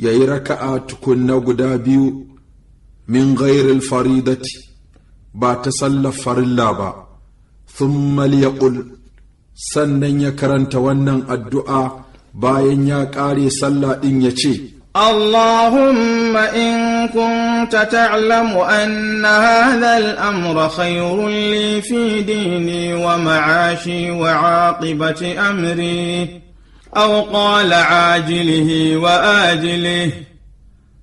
yayi raka'a tukunna guda biyu min ghairil faridati ba ta sallar farilla ba, thumma liyaqul, sannan ya karanta wannan addu'a bayan ya ƙare sallah ɗin ya ce, اللهم إن كنت تعلم أن هذا الأمر خير لي في ديني ومعاشي وعاقبة أمري، أو قال عاجله وآجله،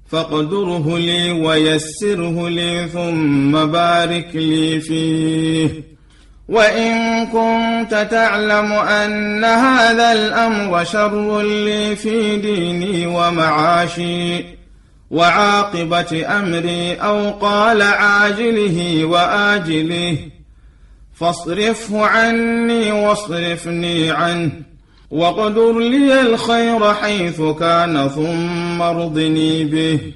فاقدره لي ويسره لي ثم بارك لي فيه. وإن كنت تعلم أن هذا الأمر شر لي في ديني ومعاشي وعاقبة أمري، أو قال عاجله وآجله، فاصرفه عني واصرفني عنه، واقدر لي الخير حيث كان ثم ارضني به.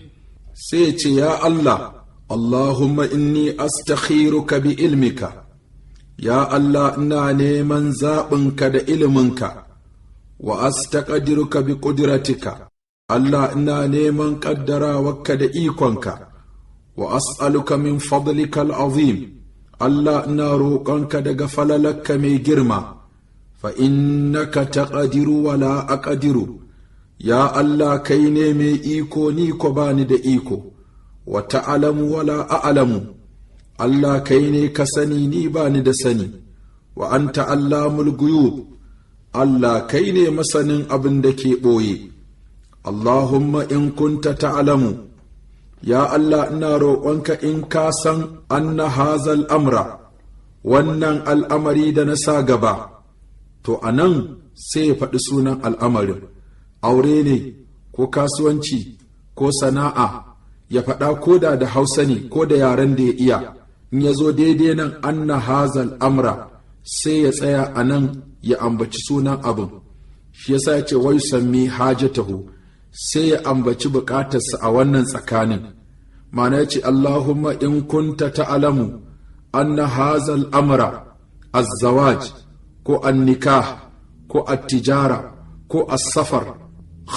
سيتي يا الله، اللهم إني أستخيرك بعلمك، يا الله إنا نيمن زابنك دا إلمنك، وأستقدرك بقدرتك، الله إنا نيمن قدرا وك دا إيقونك، وأسألك من فضلك العظيم، الله إنا روقنك دا غفل لك مي جرما، فإنك تقدر ولا أقدر، يا الله كيني مي إيكو نيكو باني دا إيكو، وتعلم ولا أعلم، Allah kai ne ka sani ni ba ni da sani, wa anta allamul ghuyub, Allah kai ne masanin abin da ke ɓoye. Allahumma in kunta ta'lamu, ya Allah ina roƙonka in ka san anna hazal amra, wannan al'amari da na sa gaba, to anan sai ya faɗi sunan al'amarin, aure ne ko kasuwanci ko sana'a, ya faɗa koda da Hausa ne ko da yaren da ya iya. In ya zo daidai nan anna hazal amra sai ya tsaya a nan ya ambaci sunan abin, shi yasa ya ce wai sammi hajatahu, sai ya ambaci bukatarsa a wannan tsakanin. Ma'ana ya ce Allahumma in kunta ta'lamu anna hazal amra az-zawaj ko an-nikah ko at-tijara ko as-safar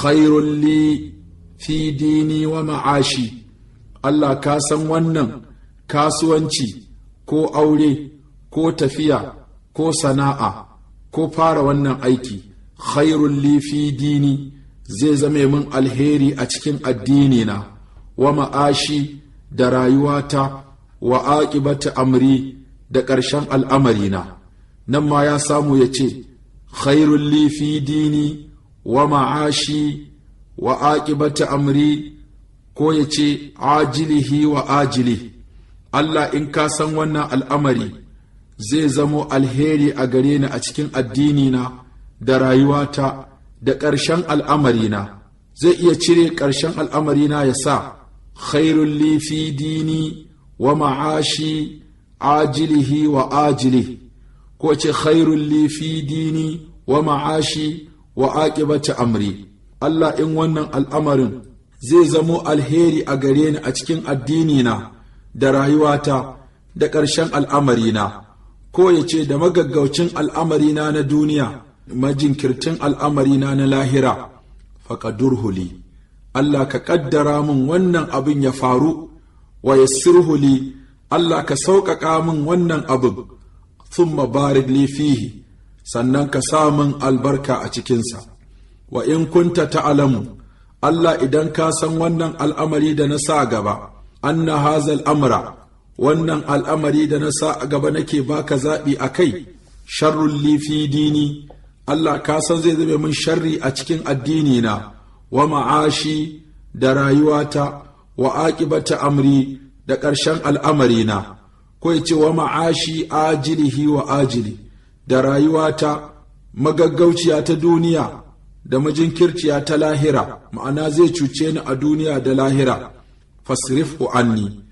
khairul li fi dini wa ma'ashi, Allah ka san wannan kasuwanci ko aure ko tafiya ko sana'a ko fara wannan aiki khairul li fi dini, zai zame min alheri a cikin addinina, wa ma'ashi da rayuwata, wa aqibata amri da ƙarshen al'amarina. Nan ma ya samu ya ce khairul li fi dini wa ma'ashi wa aqibata amri, ko ya ce ajilihi wa ajilihi. Allah in ka san wannan al'amari zai zamo alheri a gare ni a cikin addinina da rayuwata da ƙarshen al'amarina, zai iya cire ƙarshen al'amarina ya sa khairul li fi dini wa ma'ashi ajilihi wa ajilihi, ko ce khairul li fi dini wa ma'ashi wa aqibati amri. Allah in wannan al'amarin zai zamo alheri a gare ni a cikin addinina da rayuwata da ƙarshen al'amarina, ko ya ce da magaggaucin al'amarina na duniya, majinkirtin al'amarina na lahira, faƙadurhuli, Allah ka ƙaddara min wannan abin ya faru, wa yassirhuli, Allah ka sauƙaƙa min wannan abin, thumma barik li fihi, sannan ka sa min albarka a cikinsa. Wa in kunta ta'lamu, Allah idan ka san wannan al'amari da na sa gaba, anna hazal amra, wannan al'amari da na sa a gaba nake baka zaɓi a kai, sharrun li fi dini, Allah ka san zai zame min sharri a cikin addinina, wa ma'ashi da rayuwata, wa aqibata amri da ƙarshen al'amarina, ko ya ce wa ma'ashi ajilihi wa ajili, da rayuwata magaggauciya ta duniya da majinkirciya ta lahira, ma'ana zai cuce ni a duniya da lahira. Fasrifhu anni,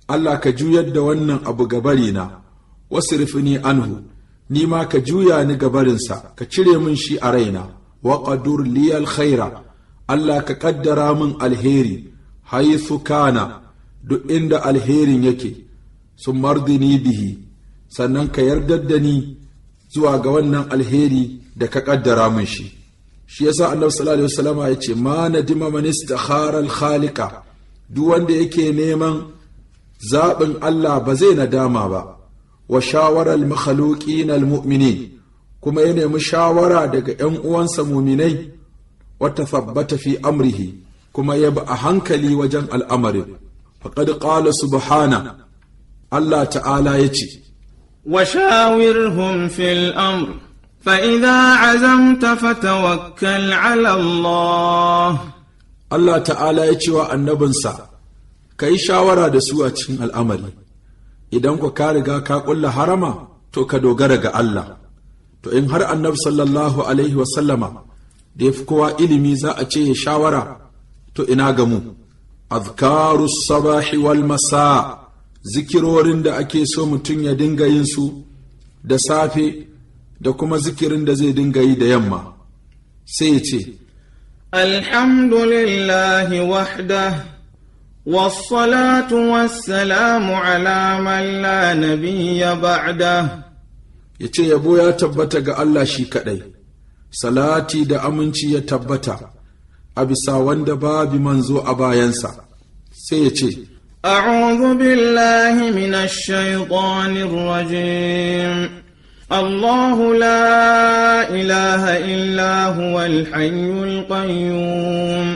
Allah ka juyar da wannan abu gabarina, wasrifni anhu, ni ma ka juya ni gabarinsa, ka cire min shi a raina, wa qadur li alkhaira, Allah ka kaddara min alheri, haythu kana, duk inda alherin yake, sun mardini bihi, sannan ka yardar da ni zuwa ga wannan alheri da ka kaddara min shi. shi yasa annabi sallallahu alaihi wasallama ya ce ma nadima man istakhara al-khaliqa, duk wanda yake neman zaɓin Allah ba zai nadama ba, wa shawara al-makhluqin al-mu'minin, kuma ya nemi shawara daga ‘yan uwansa muminai, wata tabbata fi amrihi, kuma ya bi a hankali wajen al'amarin. Faƙad ƙala subhana, Allah ta'ala ya ce, wa shawirhum fil amr, fa'iza azamta fatawakkal ala Allah. Allah ta'ala ya ce wa annabinsa, ka yi shawara da su a cikin al'amari, idan ku ka riga ka ƙulla harama, to ka dogara ga Allah. To in har annabi sallallahu alaihi wasallama da ya fi kowa ilimi za a ce ya shawara, to ina ga mu. Azkaru sabahi wal masa, zikirorin da ake so mutum ya dinga yin su da safe da kuma zikirin da zai dinga yi da yamma, sai ya ce alhamdulillahi wahdah wassalatu wassalamu ala man la nabiyya ba'dah. Ya ce yabo ya tabbata ga Allah shi kaɗai, salati da aminci ya tabbata a bisa wanda babu manzo a bayansa, sai ya ce a'udhu billahi minash shaitanir rajim. Allahu la ilaha illa huwal hayyul qayyum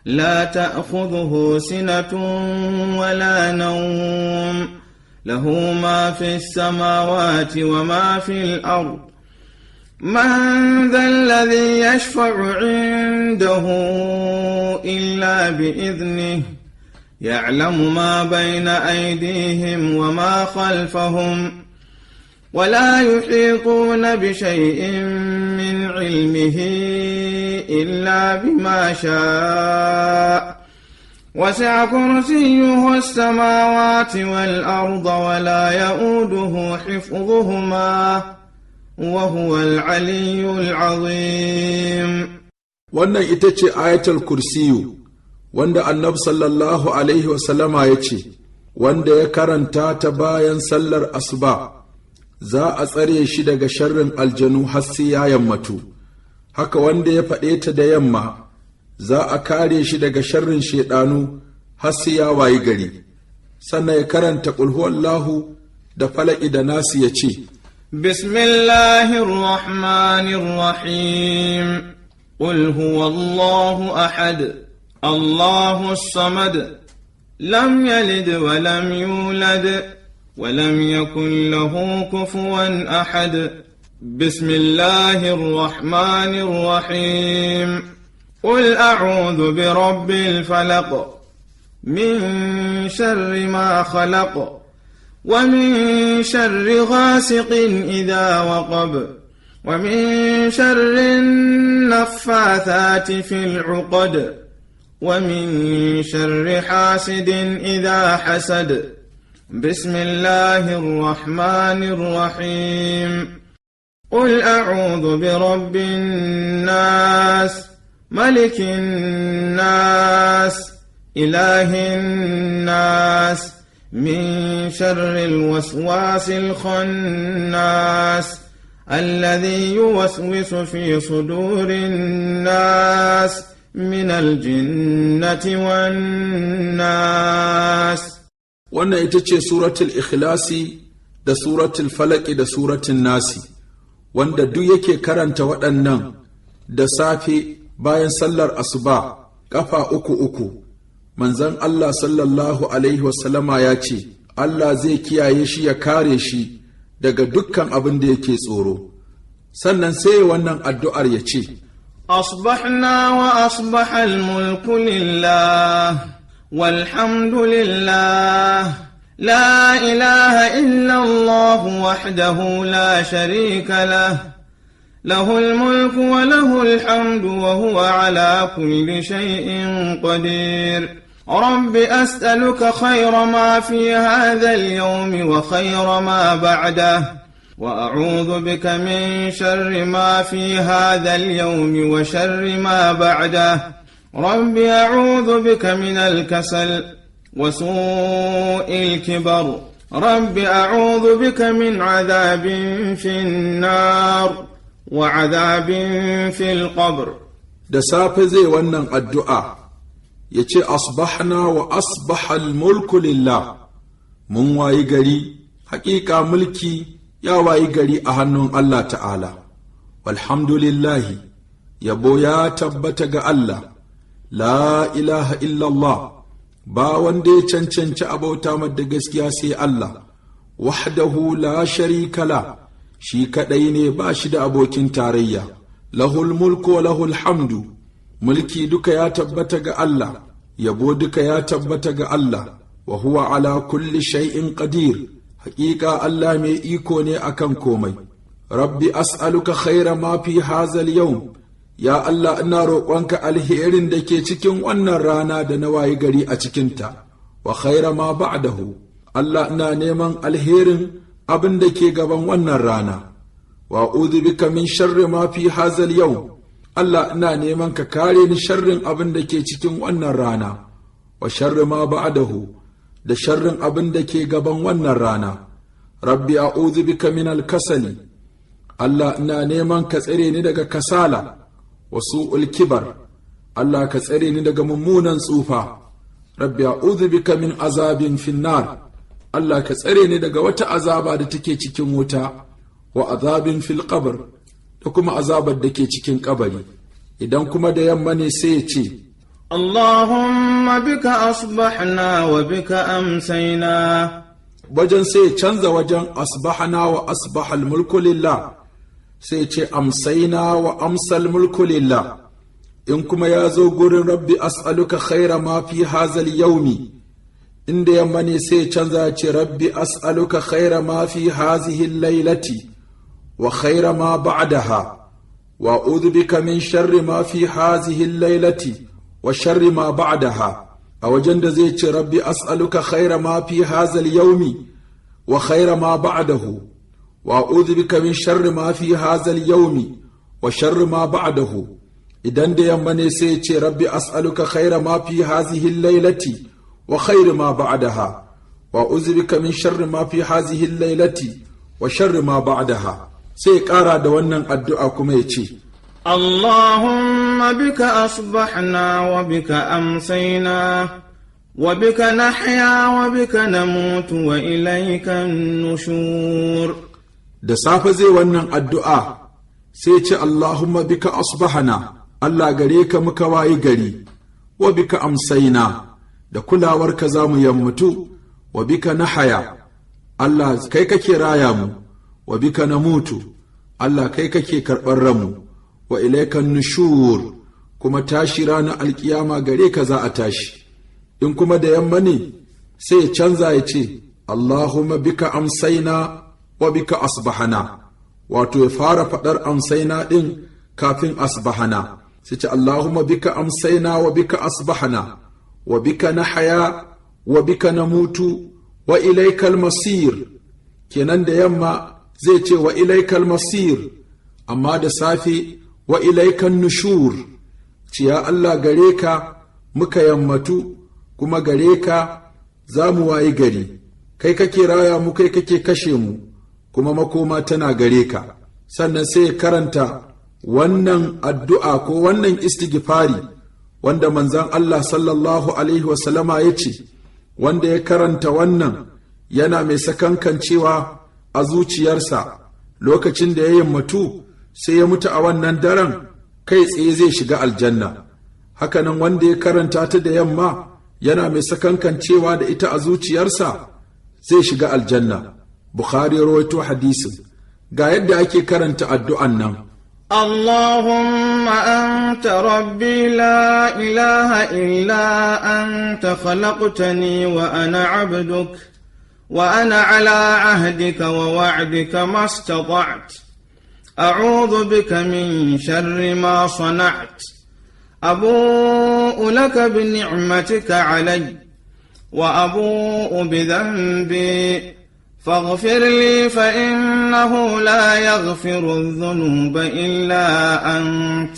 la ta'khudhuhu sinatun wa la nawm له ما في السماوات وما في الأرض من ذا الذي يشفع عنده إلا بإذنه يعلم ما بين أيديهم وما خلفهم ولا يحيطون بشيء من علمه إلا بما شاء وسع كرسيه السماوات والأرض ولا يؤوده حفظهما وهو العلي العظيم. wannan ita ce ayatul kursiyu wanda annabi sallallahu alaihi wasallama ya ce wanda ya karanta ta bayan sallar asuba za a tsare shi daga sharrin aljanu har sai ya yammatu, haka wanda ya faɗe ta da yamma za a kare shi daga sharrin shaidanu har sai ya wayi gari. Sannan ya karanta qul huwallahu da falaki da nasi ya ce bismillahir rahmanir rahim qul huwallahu ahad allahus samad lam yalid wa lam yulad wa lam yakul lahu kufuwan ahad bismillahir rahmanir rahim قل أعوذ برب الفلق من شر ما خلق ومن شر غاسق إذا وقب ومن شر النفاثات في العقد ومن شر حاسد إذا حسد بسم الله الرحمن الرحيم قل أعوذ برب الناس ملك الناس إله الناس من شر الوسواس الخناس الذي يوسوس في صدور الناس من الجنة والناس. wannan ita ce suratul ikhlasi da suratul falaki da suratul nasi, wanda duk yake karanta waɗannan da safe bayan sallar asuba ƙafa uku, manzon Allah sallallahu alaihi wasallama ya ce Allah zai kiyaye shi ya kare shi daga dukkan abin da yake tsoro. Sannan sai wannan addu'ar ya ce asbahna wa asbaha al-mulku lillah walhamdulillah la ilaha illa Allah wahdahu la sharika lah له الملك وله الحمد وهو على كل شيء قدير. رب أسألك خير ما في هذا اليوم وخير ما بعده وأعوذ بك من شر ما في هذا اليوم وشر ما بعده. رب أعوذ بك من الكسل وسوء الكبر. رب أعوذ بك من عذاب في النار وعذاب في القبر da safe zai wannan addu'a ya ce asbahna wa asbahal mulku lillah, mun wayi gari, haƙiƙa mulki ya wayi gari a hannun Allah ta'ala. Walhamdulillahi, yabo ya tabbata ga Allah, la ilaha illallah, ba wanda ya cancanci abauta da gaskiya sai Allah, wahdahu la sharika la, shi kaɗai ne ba shi da abokin tarayya, lahul mulku wa lahul hamdu, mulki duka ya tabbata ga Allah, yabo duka ya tabbata ga Allah, wa huwa ala kulli shay'in qadir, haƙiƙa Allah mai iko ne akan komai. Rabbi as'aluka khaira ma fi hazal yawm, ya Allah ina roƙonka alherin da ke cikin wannan rana da na wayi gari a cikinta, wa khaira ma ba'dahu, Allah ina neman alherin abin da ke gaban wannan rana, wa a'udhu bika min sharri ma fi hazal yawm, Allah ina neman ka kare ni sharrin abin da ke cikin wannan rana, wa sharri ma ba'dahu, da sharrin abin da ke gaban wannan rana. Rabbi a'udhu bika min al-kasali, Allah ina neman ka tsare ni daga kasala, wa su'ul kibar, Allah ka tsare ni daga mummunan tsufa. Rabbi a'udhu bika min azabin finnar, Allah ka tsare ni daga wata azaba da take cikin wuta, wa azabin fil qabr, da kuma azabar da ke cikin kabari. Idan kuma da yamma ne sai ya ce Allahumma bika asbahna wa bika amsayna, wajen sai ya canza wajen asbahna wa asbahal mulku lillah, sai ce amsaina wa amsal mulku lillah. In kuma ya zo gurin rabbi as'aluka khaira ma fi hazal yaumi, inda yamma ne sai canza ce rabbi as'aluka khaira ma fi hazihi lailati wa khaira ma ba'daha, wa a'udhu bika min sharri ma fi hazihi lailati wa sharri ma ba'daha. A wajen da zai ce rabbi as'aluka khaira ma fi hazal yaumi wa khaira ma ba'dahu, وأعوذ بك من شر ما في هذا اليوم وشر ما بعده. إذن دي يمني سيتي ربي أسألك خير ما في هذه الليلة وخير ما بعدها، وأعوذ بك من شر ما في هذه الليلة وشر ما بعدها. سيكارا دوانا الدعاء كميتي اللهم بك أصبحنا وبك أمسينا وبك نحيا وبك نموت وإليك النشور. Da safe zai wannan addu'a sai ce Allahumma bika asbahana, Allah gare ka muka wayi gari, wa bika amsaina, da kulawarka za mu yammatu, wa bika nahaya, Allah kai kake raya mu, wa bika namutu, Allah kai kake karɓar ranmu, wa ilaikan nushur, kuma tashi ranar alkiyama gare ka za a tashi. In kuma da yamma ne sai ya canza ya ce Allahumma bika amsaina wa bika asbahana, wato ya fara faɗar amsaina ɗin kafin asbahana, sai ce Allahumma bika amsaina wa bika asbahana wa bika nahaya wa bika namutu wa ilaikal masir. Kenan da yamma zai ce wa ilaikal masir, amma da safe wa ilaikan nushur, ce ya Allah gare ka muka yammatu kuma gare ka za mu wayi gari, kai kake raya mu kai kake kashe mu, kuma makoma tana gare ka. Sannan sai ya karanta wannan addu'a ko wannan istighfari wanda manzan Allah sallallahu alaihi wasallama ya ce, wanda ya karanta wannan yana mai sakankancewa a zuciyarsa lokacin da ya yammatu sai ya mutu a wannan daren, kai tsaye zai shiga aljanna. Hakanan wanda ya karanta ta da yamma yana mai sakankancewa da ita a zuciyarsa zai shiga aljanna. Bukhari ya rawaito hadisin. Ga yadda ake karanta addu'an nan. Allahumma anta rabbi la ilaha illa anta khalaqtani wa ana abduk wa ana ala ahdika wa wa'dika mastata'tu. A'udhu bika min sharri ma sana'tu. أبوء لك بنعمتك علي وأبوء بذنبي فاغفر لي فإنه لا يغفر الذنوب إلا أنت.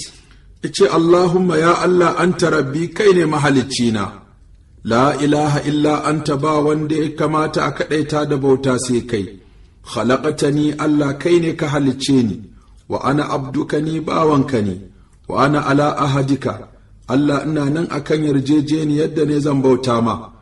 اللهم يا الله أنت ربي كين محلتشينا لا إله إلا أنت با وندي كما تأكدت دبوتا سيكي خلقتني الله كين كهلتشيني وأنا عبدكني باوانكني wa ana ala ahadika Allah ina nan akan yarjejeniyar da ne zan bauta ma